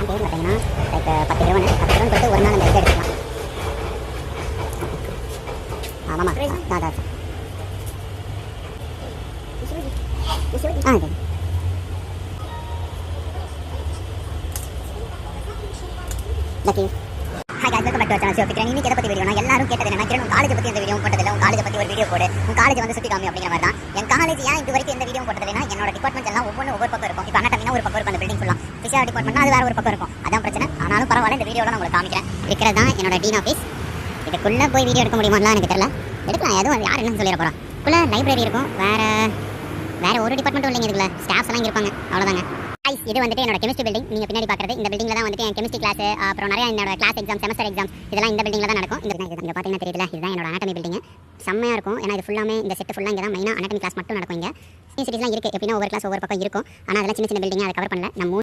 பேர் பார்த்தீங்கன்னா லைக் 10 ரூபா போட்டு ஒரு நாள் அந்த இது எடுத்துக்கலாம். ஆமாம் அதான் இது lucky. Hi guys, welcome back to channel. சிவபிக்ரன். இன்னைக்கு எதை பத்தி வீடியோனா, எல்லாரும் கேட்டது என்ன, கிரண் காலேஜ் பத்தி எந்த வீடியோ போட்டதில்லை, உங்க காலேஜ் பத்தி ஒரு வீடியோ போடு, உங்க காலேஜ் வந்து சுத்தி காமி அப்படிங்கிற மாதிரி தான். என் காலேஜ் ஏன் இது வரைக்கும் எந்த வீடியோ போட்டதில்லைனா, என்னோட டிபார்ட்மெண்ட் எல்லாம் ஒவ்வொரு பக்கம் இருக்கும். இப்போ அனாட்டமினா ஒரு பக்கம் இருக்கும், அந்த பில்டிங் ஃபுல்லா. பிசியாலஜி டிபார்ட்மெண்ட்னா அது வேற ஒரு பக்கம் இருக்கும். அதான் பிரச்சனை. ஆனாலும் பரவாயில்ல, இந்த வீடியோல நான் உங்களுக்கு காமிக்கிறேன். இருக்கிறது தான் என்னோட டீன் ஆஃபீஸ். இதுக்குள்ள போய் வீடியோ எடுக்க முடியுமாலாம் எனக்கு தெரியல. எடுக்கலாம், எதுவும் யார் என்னன்னு சொல்லிட போறா. இதுக்குள்ள லைப்ரரி இருக்கும், வேற ஒரு டிபார்ட்மெண்ட்டும் இல்லைங்க. இதுக்குள்ள ஸ்டாஃப்ஸ் எல்லாம் இருப்பாங்க, அவ்வளவுதாங்க. இது வந்துட்டு என்னோட கெமிஸ்ட்ரி பில்டிங். நீங்க பின்னாடி பாக்குறது இந்த பில்டிங்ல தான் வந்துட்டு என் கெமிஸ்ட்ரி கிளாஸ், அப்புறம் நிறைய என்னோட கிளாஸ் எக்ஸாம், செமஸ்டர் எக்ஸாம் இதெல்லாம் இந்த பில்டிங்ல தான் நடக்கும். இங்க பாத்தீங்கன்னா தெரியல, இதுதான் என்னோட அனாட்டமி பில்டிங். செம்மையா இருக்கும். ஏன்னா இது ஃபுல்லாமே இந்த செட் ஃபுல்லா இங்க தான் மெயினா அனாட்டமி கிளாஸ் மட்டும் நடக்கும். இங்க யூனிவர்சிட்டிஸ்லாம் இருக்கு, எப்படின்னா ஒவ்வொரு கிளாஸ் ஒவ்வொரு பக்கம் இருக்கும். ஆனா அதெல்லாம் சின்ன சின்ன பில்டிங், அதை கவர் பண்ணல. நம்ம